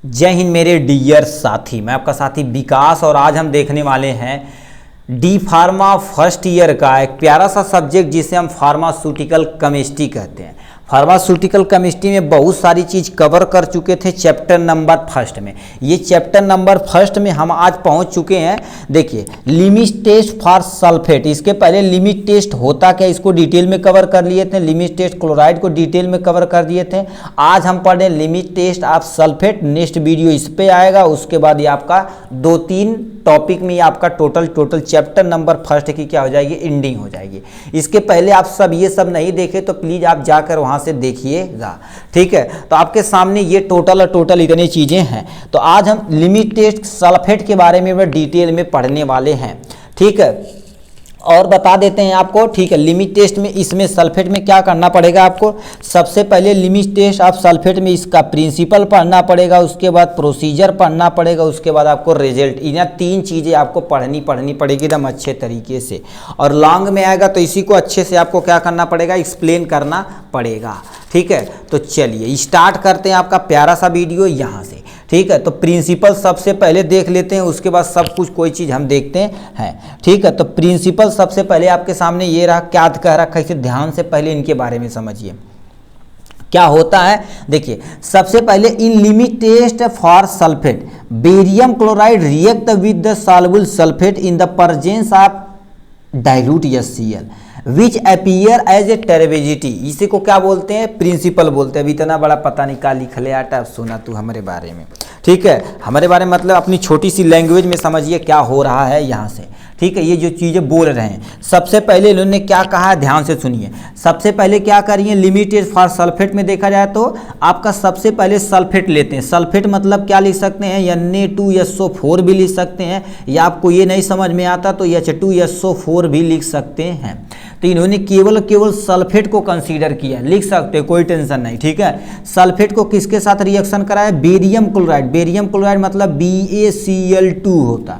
जय हिंद मेरे डियर साथी, मैं आपका साथी विकास और आज हम देखने वाले हैं डी फार्मा फर्स्ट ईयर का एक प्यारा सा सब्जेक्ट जिसे हम फार्मास्यूटिकल केमिस्ट्री कहते हैं। फार्मास्यूटिकल केमिस्ट्री में बहुत सारी चीज़ कवर कर चुके थे चैप्टर नंबर फर्स्ट में। ये चैप्टर नंबर फर्स्ट में हम आज पहुंच चुके हैं। देखिए, लिमिट टेस्ट फॉर सल्फेट, इसके पहले लिमिट टेस्ट होता क्या इसको डिटेल में कवर कर लिए थे। लिमिट टेस्ट क्लोराइड को डिटेल में कवर कर दिए थे। आज हम पढ़ रहे हैं limit test of sulphate. Next video इस पे आएगा, उसके बाद ये आपका 2-3 टॉपिक में आपका टोटल चैप्टर नंबर फर्स्ट की क्या हो जाएगी, एंडिंग हो जाएगी। इसके पहले आप सब ये सब नहीं देखे तो प्लीज़ आप जाकर वहाँ से देखिएगा, ठीक है। तो आपके सामने ये टोटल इतनी चीज़ें हैं। तो आज हम लिमिट टेस्ट सल्फेट के बारे में डिटेल में पढ़ने वाले हैं, ठीक है। और बता देते हैं आपको, ठीक है। लिमिट टेस्ट में इसमें सल्फेट में क्या करना पड़ेगा आपको, सबसे पहले लिमिट टेस्ट ऑफ सल्फेट में इसका प्रिंसिपल पढ़ना पड़ेगा, उसके बाद प्रोसीजर पढ़ना पड़ेगा, उसके बाद आपको रिजल्ट। इन्हें 3 चीज़ें आपको पढ़नी पड़ेगी एकदम अच्छे तरीके से। और लॉन्ग में आएगा तो इसी को अच्छे से आपको क्या करना पड़ेगा, एक्सप्लेन करना पड़ेगा, ठीक है। तो चलिए स्टार्ट करते हैं आपका प्यारा सा वीडियो यहाँ से, ठीक है। तो प्रिंसिपल सबसे पहले देख लेते हैं, उसके बाद सब कुछ कोई चीज़ हम देखते हैं, ठीक है। तो प्रिंसिपल सबसे पहले आपके सामने ये रहा, क्या कह रखा है इसे ध्यान से पहले इनके बारे में समझिए क्या होता है। देखिए, सबसे पहले in limit test for sulphate barium chloride react with the soluble sulphate in the presence of dilute HCl which appear as a turbidity. इसी को क्या बोलते हैं, प्रिंसिपल बोलते हैं। अभी इतना बड़ा पता नहीं क्या लिख ले आटा, सुना तू हमारे बारे में, ठीक है। हमारे बारे में मतलब अपनी छोटी सी लैंग्वेज में समझिए क्या हो रहा है यहाँ से, ठीक है। ये जो चीज़ें बोल रहे हैं, सबसे पहले इन्होंने क्या कहा है ध्यान से सुनिए। सबसे पहले क्या करिए, लिमिटेड फॉर सल्फेट में देखा जाए तो आपका सबसे पहले सल्फेट लेते हैं। सल्फेट मतलब क्या लिख सकते हैं, Na2SO4 भी लिख सकते हैं, या आपको ये नहीं समझ में आता तो H2SO4 भी लिख सकते हैं। तो इन्होंने केवल सल्फेट को कंसीडर किया, लिख सकते हैं, कोई टेंशन नहीं, ठीक है। सल्फेट को किसके साथ रिएक्शन कराया, बेरियम क्लोराइड। बेरियम क्लोराइड मतलब BaCl2 होता,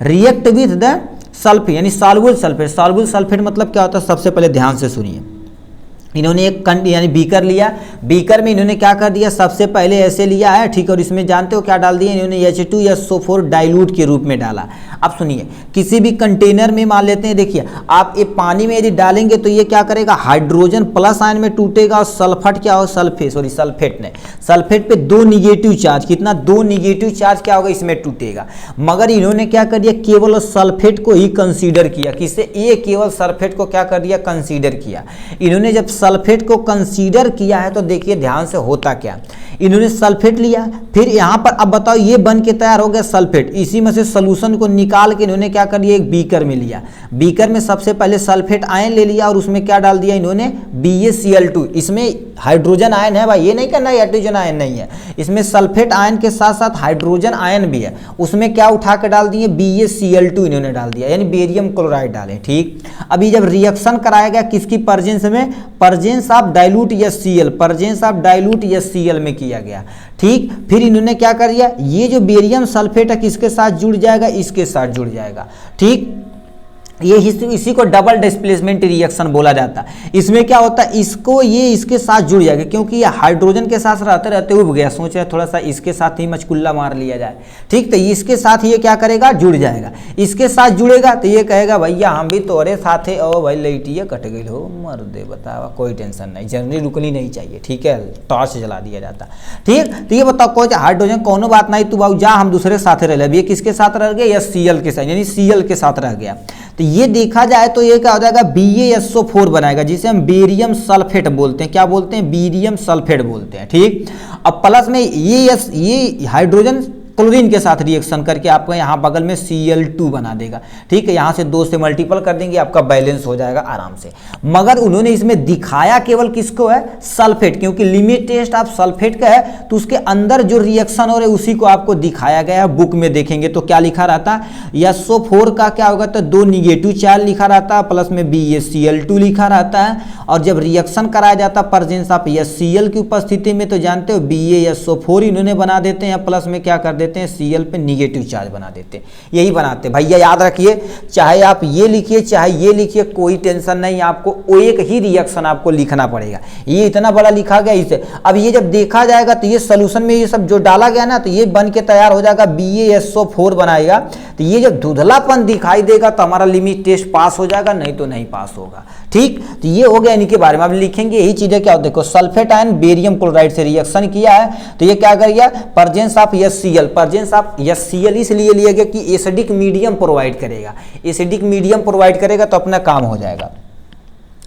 रिएक्ट विथ द सल्फेट यानी सॉल्युबल सल्फेट। सॉल्युबल सल्फेट मतलब क्या होता है, सबसे पहले ध्यान से सुनिए। इन्होंने एक यानी बीकर लिया, बीकर में इन्होंने क्या कर दिया, सबसे पहले ऐसे लिया है, ठीक है। और इसमें जानते हो क्या डाल दिया इन्होंने, H2SO4 डाइल्यूट के रूप में डाला। अब सुनिए, किसी भी कंटेनर में मान लेते हैं, देखिए आप ये पानी में यदि डालेंगे तो ये क्या करेगा, हाइड्रोजन प्लस आयन में टूटेगा और सल्फेट क्या हो, सल्फेट पे 2 निगेटिव चार्ज, कितना 2 निगेटिव चार्ज क्या होगा इसमें टूटेगा। मगर इन्होंने क्या कर दिया, केवल सल्फेट को ही कंसीडर किया। किससे, ये केवल सल्फेट को क्या कर दिया, कंसीडर किया। इन्होंने जब सल्फेट को कंसीडर किया है तो देखिए ध्यान से होता क्या, इन्होंने सल्फेट लिया, फिर यहां पर अब बताओ ये बन के तैयार हो गया सल्फेट। इसी में से सॉल्यूशन को निकाल के इन्होंने क्या कर दिया, एक बीकर में लिया। बीकर में सबसे पहले सल्फेट आयन ले लिया और उसमें क्या डाल दिया इन्होंने, BaCl2। इसमें हाइड्रोजन आयन है भाई, ये नहीं करना हाइड्रोजन आयन नहीं है, इसमें सल्फेट आयन के साथ साथ हाइड्रोजन आयन भी है। उसमें क्या उठा के डाल दिए, BaCl2 इन्होंने डाल दिया, यानी बेरियम क्लोराइड डाले, ठीक। अभी जब रिएक्शन कराया गया किसकी प्रेजेंस में, presence of dilute HCl, presence of dilute HCl में किया गया, ठीक। फिर इन्होंने क्या कर दिया, ये जो बेरियम सल्फेट है किसके साथ जुड़ जाएगा, इसके साथ जुड़ जाएगा, ठीक। ये इसी को डबल डिस्प्लेसमेंट रिएक्शन बोला जाता है। इसमें क्या होता है, इसको ये इसके साथ जुड़ जाएगा, क्योंकि ये हाइड्रोजन के साथ रहते रहते उब गया, सोच रहे थोड़ा सा इसके साथ ही मचकुल्ला मार लिया जाए, ठीक। तो इसके साथ ये क्या करेगा, जुड़ जाएगा। इसके साथ जुड़ेगा तो ये कहेगा भैया हम भी तोरे साथ है, ओ भाई लाइटिया कट गई हो, मर दे बतावा, कोई टेंशन नहीं, जर्नी रुकनी नहीं चाहिए, ठीक है। टॉर्च जला दिया जाता, ठीक। तो ये बताओ कोई हाइड्रोजन कोनो बात नहीं, तू बाबू जा हम दूसरे साथ रह ले। ये किसके साथ रह गया, HCl के साथ, यानी Cl के साथ रह गया। तो ये देखा जाए तो ये क्या हो जाएगा, BaSO4 बनाएगा, जिसे हम बेरियम सल्फेट बोलते हैं। क्या बोलते हैं, बेरियम सल्फेट बोलते हैं, ठीक। अब प्लस में ये हाइड्रोजन क्लोरीन के साथ रिएक्शन करके आपको यहाँ बगल में Cl2 बना देगा, ठीक है। यहाँ से 2 से मल्टीपल कर देंगे, आपका बैलेंस हो जाएगा आराम से। मगर उन्होंने इसमें दिखाया केवल किसको है, सल्फेट, क्योंकि लिमिट टेस्ट आप सल्फेट का है तो उसके अंदर जो रिएक्शन हो रहे उसी को आपको दिखाया गया है। बुक में देखेंगे तो क्या लिखा रहता है, SO4 का क्या होगा, तो 2 निगेटिव चार्ज लिखा रहता है, प्लस में BaCl2 लिखा रहता है। और जब रिएक्शन कराया जाता है प्रेजेंस ऑफ HCl की उपस्थिति में तो जानते हो BaSO4 इन्होंने बना देते हैं, प्लस में क्या कर देते हैं, Cl पे निगेटिव चार्ज बना देते हैं, यही बनाते हैं भैया। याद रखिए, चाहे आप ये लिखिए चाहे ये लिखिए, कोई टेंशन नहीं, आपको वो एक ही रिएक्शन आपको लिखना पड़ेगा। ये इतना बड़ा लिखा गया इसे, अब ये जब देखा जाएगा तो ये सोल्यूशन में ये सब जो डाला गया ना, तो ये बन के तैयार हो जाएगा, BaSO4 बनाएगा। तो ये जब धुंधलापन दिखाई देगा तो हमारा लिमिट टेस्ट पास हो जाएगा, नहीं तो नहीं पास होगा। ठीक, तो ये हो गया इनके बारे में। अब लिखेंगे यही चीजें क्या होती है। देखो सल्फेट आयन बेरियम क्लोराइड से रिएक्शन किया है, तो ये क्या करेगा, presence of HCl, presence of HCl इसलिए लिया गया कि एसिडिक मीडियम प्रोवाइड करेगा, एसिडिक मीडियम प्रोवाइड करेगा तो अपना काम हो जाएगा।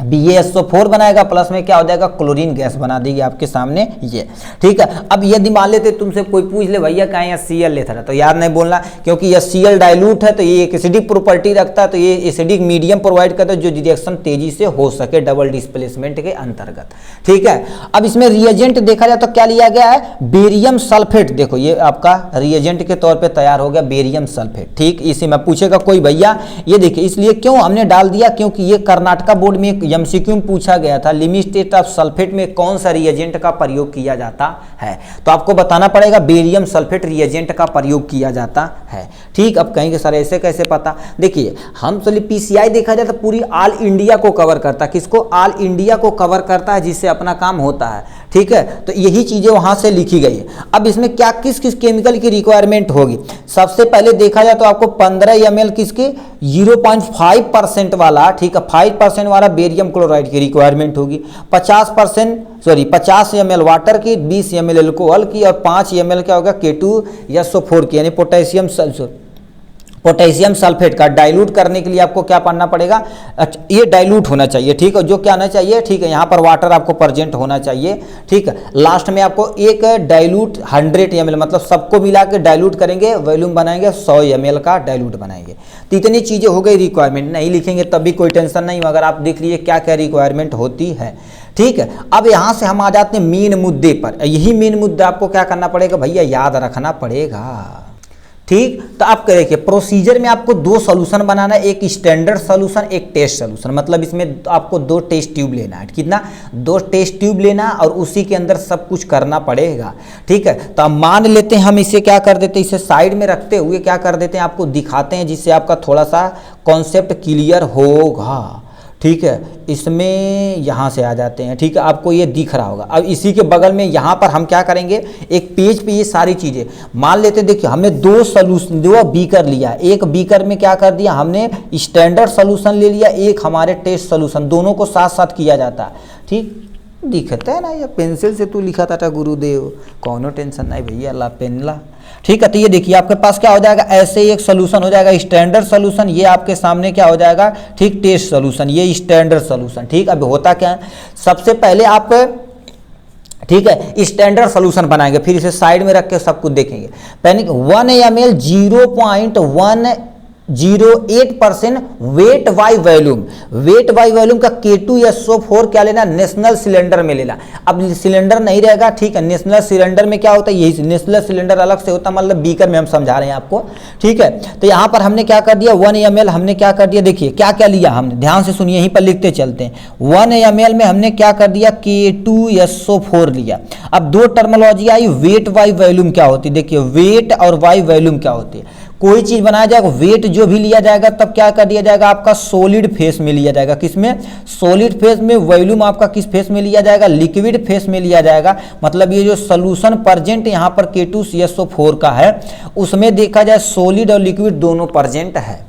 BaSO4 बनाएगा, प्लस में क्या हो जाएगा, क्लोरीन गैस बना देगी आपके सामने ये। ठीक है, अब यदि मान लेते तुमसे कोई पूछ ले भैया कहाँ HCl लेता है, तो याद नहीं बोलना, क्योंकि HCl डाइल्यूट है तो ये एक एसिडिक प्रॉपर्टी रखता है, तो ये एसिडिक मीडियम प्रोवाइड करता है जो रिएक्शन तेजी से हो सके डबल डिस्प्लेसमेंट के अंतर्गत। ठीक है, अब इसमें रिएजेंट देखा जाए तो क्या लिया गया है, बेरियम सल्फेट। देखो ये आपका रिएजेंट के तौर पर तैयार हो गया बेरियम सल्फेट। ठीक, इसी में पूछेगा कोई भैया, ये देखिए इसलिए क्यों हमने डाल दिया, क्योंकि ये कर्नाटका बोर्ड में MCQ में पूछा गया था, लिमिट स्टेट ऑफ सल्फेट में कौन सा रिएजेंट का प्रयोग किया जाता है, तो आपको बताना पड़ेगा बेरियम सल्फेट रिएजेंट का प्रयोग किया जाता है। ठीक, अब कहेंगे सर ऐसे कैसे पता, देखिए हम चलिए PCI देखा जाए तो पूरी ऑल इंडिया को कवर करता है, किसको, ऑल इंडिया को कवर करता है, जिससे अपना काम होता है। ठीक है, तो यही चीजें वहां से लिखी गई है। अब इसमें क्या किस किस केमिकल की रिक्वायरमेंट होगी, सबसे पहले देखा जाए तो आपको 15 ml किसके 0.5% वाला, ठीक है 5% वाला बेरियम क्लोराइड की रिक्वायरमेंट होगी, 50 ml वाटर की, 20 ml एल्कोहल की, और 5 ml क्या होगा K2SO4 की, यानी पोटेशियम सल्फेट का। डाइल्यूट करने के लिए आपको क्या पढ़ना पड़ेगा, ये डाइल्यूट होना चाहिए। ठीक है, जो क्या होना चाहिए, ठीक है यहाँ पर वाटर आपको प्रेजेंट होना चाहिए। ठीक है, लास्ट में आपको एक डाइल्यूट 100 ml, मतलब सबको मिला के डाइल्यूट करेंगे, वॉल्यूम बनाएंगे 100 ml का डाइल्यूट बनाएंगे। तो इतनी चीजें हो गई रिक्वायरमेंट, नहीं लिखेंगे तब भी कोई टेंशन नहीं, मगर आप देख लीजिए क्या क्या रिक्वायरमेंट होती है। ठीक है, अब यहाँ से हम आ जाते हैं मेन मुद्दे पर। यही मेन मुद्दा आपको क्या करना पड़ेगा भैया, याद रखना पड़ेगा। ठीक, तो आप देखिए प्रोसीजर में आपको 2 सॉल्यूशन बनाना है, एक स्टैंडर्ड सॉल्यूशन, एक टेस्ट सॉल्यूशन। मतलब इसमें आपको 2 टेस्ट ट्यूब लेना है, कितना, 2 टेस्ट ट्यूब लेना, और उसी के अंदर सब कुछ करना पड़ेगा। ठीक है, तो अब मान लेते हैं हम इसे क्या कर देते हैं, इसे साइड में रखते हुए क्या कर देते हैं, आपको दिखाते हैं, जिससे आपका थोड़ा सा कॉन्सेप्ट क्लियर होगा। ठीक है, इसमें यहाँ से आ जाते हैं। ठीक है, आपको ये दिख रहा होगा। अब इसी के बगल में यहाँ पर हम क्या करेंगे, एक पेज पे ये सारी चीज़ें मान लेते। देखिए हमने 2 सॉल्यूशन, 2 बीकर लिया, एक बीकर में क्या कर दिया हमने, स्टैंडर्ड सॉल्यूशन ले लिया, एक हमारे टेस्ट सॉल्यूशन, दोनों को साथ साथ किया जाता है। ठीक, दिखता है ना, या पेंसिल से तू लिखा था गुरुदेव, कौनो टेंशन नहीं भैया, ला पेन ला। ठीक है, तो ये देखिए आपके पास क्या हो जाएगा, ऐसे एक सोल्यूशन हो जाएगा स्टैंडर्ड सोल्यूशन, ये आपके सामने क्या हो जाएगा, ठीक टेस्ट सोल्यूशन, ये स्टैंडर्ड सोल्यूशन। ठीक, अब होता क्या है, सबसे पहले आप ठीक है स्टैंडर्ड सोल्यूशन बनाएंगे, फिर इसे साइड में रख के सब कुछ देखेंगे। पहले 1 ml 0.108% weight by volume, weight by volume का K2SO4 क्या लेना, नेशनल सिलेंडर में लेना। अब सिलेंडर नहीं रहेगा, ठीक है, नेशनल सिलेंडर में क्या होता है, यही नेशनल सिलेंडर अलग से होता है, मतलब बीकर में हम समझा रहे हैं आपको। ठीक है, तो यहाँ पर हमने क्या कर दिया, 1 ml हमने क्या कर दिया, देखिए क्या क्या लिया हमने, ध्यान से सुनिए, यहीं पर लिखते चलते हैं। 1 ml में हमने क्या कर दिया, K2SO4 लिया। अब 2 terminology I, weight by volume क्या होती है, देखिए वेट और बाई वॉल्यूम क्या होती है। कोई चीज बनाया जाएगा, वेट जो भी लिया जाएगा तब क्या कर दिया जाएगा, आपका सॉलिड फेस में लिया जाएगा, किसमें, सॉलिड फेस में। वॉल्यूम आपका किस फेस में लिया जाएगा, लिक्विड फेस में लिया जाएगा। मतलब ये जो सोल्यूशन प्रेजेंट यहाँ पर K2SO4 का है, उसमें देखा जाए सॉलिड और लिक्विड दोनों प्रेजेंट है।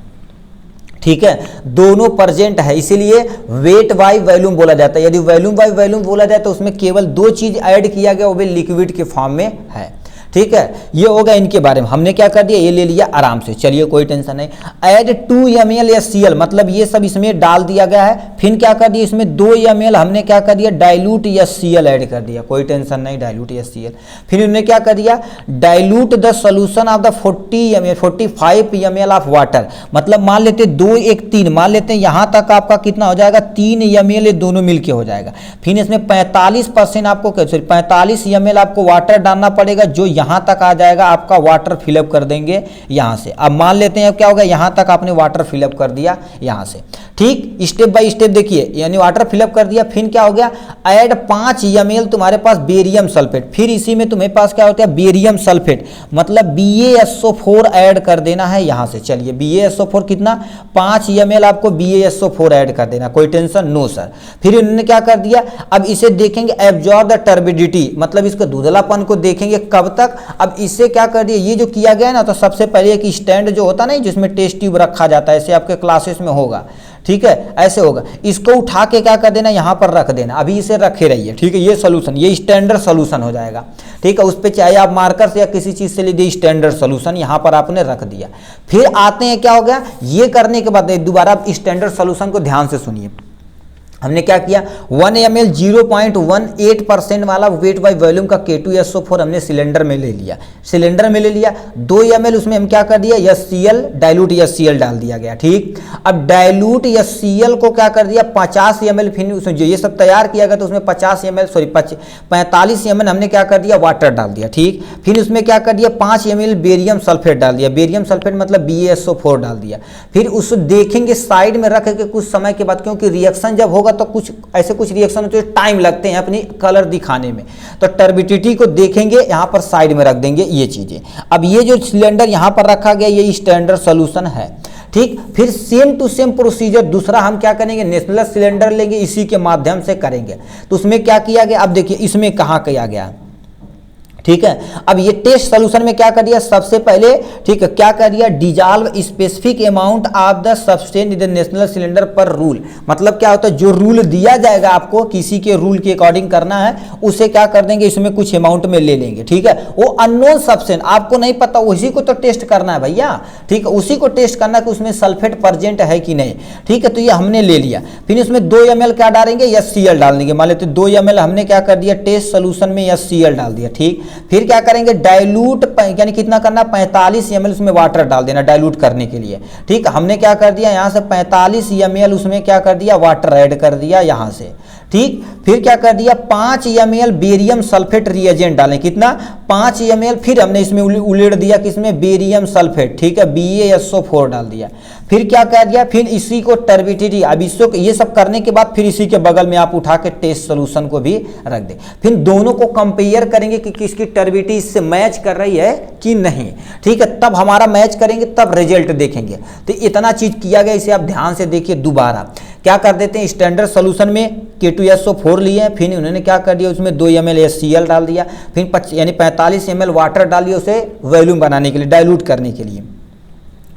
ठीक है, दोनों प्रेजेंट है, इसीलिए वेट बाई वॉल्यूम बोला जाता है। यदि वॉल्यूम बाई वॉल्यूम बोला जाए तो उसमें केवल 2 चीज ऐड किया गया, वो भी लिक्विड के फॉर्म में है। ठीक है, ये होगा इनके बारे में। हमने क्या कर दिया, ये ले लिया आराम से, चलिए कोई टेंशन नहीं। ऐड 2 ml HCl, मतलब ये सब इसमें डाल दिया गया है। फिर क्या कर दिया, इसमें 2 ml हमने क्या कर दिया, डाइल्यूट HCl ऐड कर दिया, कोई टेंशन नहीं, डाइल्यूट HCl। फिर उन्होंने क्या कर दिया, dilute the solution of the 45 ml of water. मतलब मान लेते 2 1 3 मान लेते हैं, यहाँ तक आपका कितना हो जाएगा, 3 ml, दोनों मिलके हो जाएगा। फिर इसमें 45% आपको 45 ml आपको वाटर डालना पड़ेगा, जो यहाँ तक आ जाएगा आपका वाटर फिलअप कर देंगे यहाँ से। अब मान लेते हैं क्या होगा, यहाँ तक आपने वाटर फिलअप कर दिया यहाँ से, ठीक। स्टेप बाय स्टेप देखिए, यानी वाटर फिलअप कर दिया, फिर क्या हो गया, ऐड 5 ml तुम्हारे पास बेरियम सल्फेट, फिर इसी में तुम्हारे पास क्या होता है बेरियम सल्फेट, मतलब BaSO4 ऐड कर देना है यहाँ से। चलिए BaSO4 कितना, 5 ml आपको BaSO4 ऐड कर देना, कोई टेंशन नो सर। फिर इन्होंने क्या कर दिया, अब इसे देखेंगे एब्जॉर्ब द टर्बिडिटी, मतलब इसका धुंधलापन को देखेंगे कब तक। अब इससे क्या कर दिया, ये जो किया गया ना, तो सबसे पहले एक स्टैंड जो होता है ना जिसमें टेस्ट ट्यूब रखा जाता है, ऐसे आपके क्लासेस में होगा, ठीक है, ऐसे होगा, इसको उठा के क्या कर देना, यहाँ पर रख देना, अभी इसे रखे रहिए, ठीक है। ये सोल्यूशन, ये स्टैंडर्ड सोल्यूशन हो जाएगा, ठीक है। उस पर चाहे आप मार्कर से या किसी चीज़ से लीजिए, स्टैंडर्ड सोल्यूशन यहाँ पर आपने रख दिया। फिर आते हैं, क्या हो गया, ये करने के बाद दोबारा आप स्टैंडर्ड सोल्यूशन को ध्यान से सुनिए। हमने क्या किया, 1 ml 0.18% वाला वेट बाई वॉल्यूम का K2SO4 हमने सिलेंडर में ले लिया, सिलेंडर में ले लिया। 2 ml उसमें हम क्या कर दिया, HCl डाइल्यूट HCl डाल दिया गया, ठीक। अब डाइल्यूट HCl को क्या कर दिया, 50 ml, फिर उसमें जो ये सब तैयार किया गया तो उसमें 45 ml हमने क्या कर दिया, वाटर डाल दिया, ठीक। फिर उसमें क्या कर दिया, 5 ml बेरियम सल्फेट डाल दिया, बेरियम सल्फेट मतलब BaSO4 डाल दिया। फिर उसको देखेंगे साइड में रख के कुछ समय के बाद, क्योंकि रिएक्शन जब होगा तो कुछ ऐसे कुछ रिएक्शन होते हैं, टाइम लगते हैं अपनी कलर दिखाने में, तो टर्बिडिटी को देखेंगे, यहाँ पर साइड में रख देंगे ये चीजें। अब ये जो सिलेंडर यहाँ पर रखा गया, ये स्टैंडर्ड सॉल्यूशन है, ठीक। फिर सेम टू सेम प्रोसीजर दूसरा हम क्या करेंगे, नेशनल सिलेंडर लेंगे, इसी के माध्यम से करेंगे। तो उसमें क्या किया गया, अब देखिए इसमें कहाँ किया गया, ठीक है। अब ये टेस्ट सोल्यूशन में क्या कर दिया, सबसे पहले, ठीक है, क्या कर दिया, dissolve specific amount of the substance in the national cylinder पर रूल, मतलब क्या होता है, जो रूल दिया जाएगा आपको, किसी के रूल के अकॉर्डिंग करना है, उसे क्या कर देंगे, इसमें कुछ अमाउंट में ले लेंगे, ठीक है। वो अननोन सब्सटेंस आपको नहीं पता, उसी को तो टेस्ट करना है भैया, ठीक है, उसी को टेस्ट करना है कि उसमें सल्फेट प्रेजेंट है कि नहीं, ठीक है। तो ये हमने ले लिया। फिर इसमें 2 ml क्या डालेंगे, HCl डाल देंगे, मान लेते 2 ml हमने क्या कर दिया, टेस्ट सोल्यूशन में HCl डाल दिया, ठीक। फिर क्या करेंगे, डाइल्यूट यानी कितना करना, 45 ml उसमें वाटर डाल देना डाइल्यूट करने के लिए, ठीक। हमने क्या कर दिया, यहां से 45 ml उसमें क्या कर दिया, वाटर ऐड कर दिया यहां से, ठीक। फिर क्या कर दिया, 5 ml बेरियम सल्फेट रिएजेंट डालें, कितना, 5 ml। फिर हमने इसमें उलेड़ दिया किसमें, बेरियम सल्फेट, ठीक है, BaSO4 डाल दिया। फिर क्या कर दिया, फिर इसी को टर्बिडिटी, अब इसको ये सब करने के बाद फिर इसी के बगल में आप उठा के टेस्ट सोल्यूशन को भी रख दें। फिर दोनों को कंपेयर करेंगे कि किसकी टर्बिडिटी इससे मैच कर रही है कि नहीं, ठीक है। तब हमारा मैच करेंगे, तब रिजल्ट देखेंगे। तो इतना चीज किया गया, इसे आप ध्यान से देखिए। दोबारा क्या कर देते हैं, स्टैंडर्ड सोल्यूशन में K2SO4 लिए, फिर उन्होंने क्या कर दिया, उसमें 2 ml HCl डाल दिया, फिर यानी 45 ml वाटर डाल दिया, उसे वॉल्यूम बनाने के लिए, डाइल्यूट करने के लिए,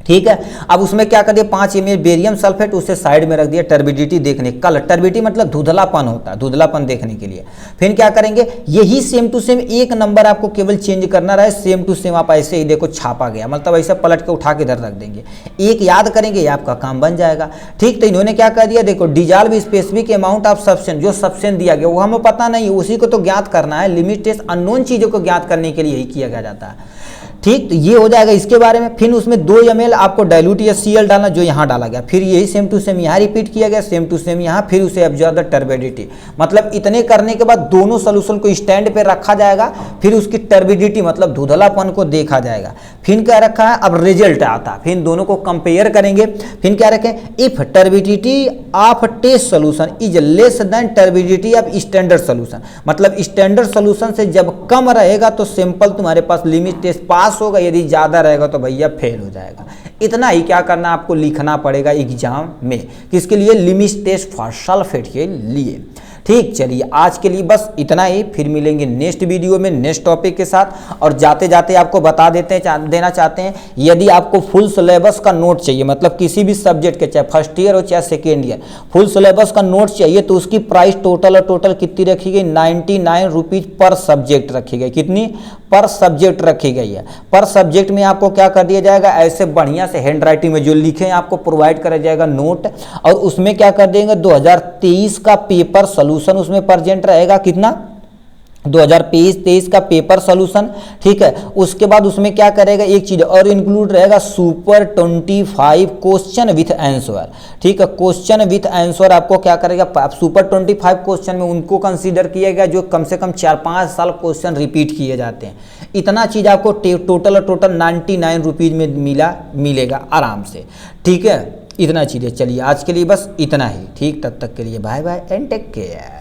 ठीक है। अब उसमें क्या कर दिया, 5 ml बेरियम सल्फेट, उसे साइड में रख दिया टर्बिडिटी देखने, कलर टर्बिडिटी मतलब धुंधलापन होता है, धुंधलापन देखने के लिए। फिर क्या करेंगे, यही सेम टू सेम एक नंबर आपको केवल चेंज करना रहे, सेम टू सेम आप ऐसे ही देखो छापा गया, मतलब ऐसे पलट के उठा के इधर रख देंगे, एक याद करेंगे, ये आपका काम बन जाएगा, ठीक। तो इन्होंने क्या कर दिया, देखो dissolve specific amount of substance, जो सब्सटेंस दिया गया वो हमें पता नहीं, उसी को तो ज्ञात करना है। लिमिट टेस्ट अननोन चीजों को ज्ञात करने के लिए ही किया जाता है, ठीक। तो ये हो जाएगा इसके बारे में। फिर उसमें 2 ml आपको डाइल्यूट HCl डालना, जो यहाँ डाला गया, फिर यही सेम टू सेम यहाँ रिपीट किया गया, सेम टू सेम यहाँ, फिर उसे एब्जॉर्ब द टर्बिडिटी, मतलब इतने करने के बाद दोनों सोल्यूशन को स्टैंड पे रखा जाएगा, फिर उसकी टर्बिडिटी मतलब धुंधलापन को देखा जाएगा। फिर क्या रखा है, अब रिजल्ट आता है, फिर दोनों को कंपेयर करेंगे। फिर क्या रखें, if turbidity of test solution is less than turbidity of standard solution, मतलब स्टैंडर्ड सोल्यूशन से जब कम रहेगा तो सिंपल तुम्हारे पास लिमिट टेस्ट पास होगा, यदि ज्यादा रहेगा तो भैया फेल हो जाएगा। इतना ही क्या करना आपको लिखना पड़ेगा एग्जाम में, किसके लिए, लिमिट टेस्ट फॉर सल्फेट के लिए, ठीक। चलिए आज के लिए बस इतना ही, फिर मिलेंगे नेक्स्ट वीडियो में नेक्स्ट टॉपिक के साथ। और जाते जाते आपको बता देना चाहते हैं, यदि आपको फुल सिलेबस का नोट चाहिए, मतलब किसी भी सब्जेक्ट के, चाहे फर्स्ट ईयर हो चाहे सेकेंड ईयर, फुल सिलेबस का नोट चाहिए, तो उसकी प्राइस टोटल कितनी रखी गई, 99 रुपीज पर सब्जेक्ट रखी गई, कितनी, पर सब्जेक्ट रखी गई है। पर सब्जेक्ट में आपको क्या कर दिया जाएगा, ऐसे बढ़िया से हैंड राइटिंग में जो लिखे हैं आपको प्रोवाइड करा जाएगा नोट, और उसमें क्या कर देंगे, 2023 का पेपर सोल्यूशन उसमें प्रेजेंट रहेगा, कितना, 2023 का पेपर सॉल्यूशन, ठीक है। उसके बाद उसमें क्या करेगा, एक चीज और इंक्लूड रहेगा, सुपर 25 क्वेश्चन विथ आंसर, ठीक है। क्वेश्चन विथ आंसर आपको क्या करेगा, सुपर 25 क्वेश्चन में उनको कंसीडर किया गया जो कम से कम 4-5 साल क्वेश्चन रिपीट किए जाते हैं। इतना चीज आपको टोटल 99 रुपीज में मिलेगा आराम से, ठीक है। इतना चीजें, चलिए आज के लिए बस इतना ही, ठीक। तब तक के लिए bye bye and take care.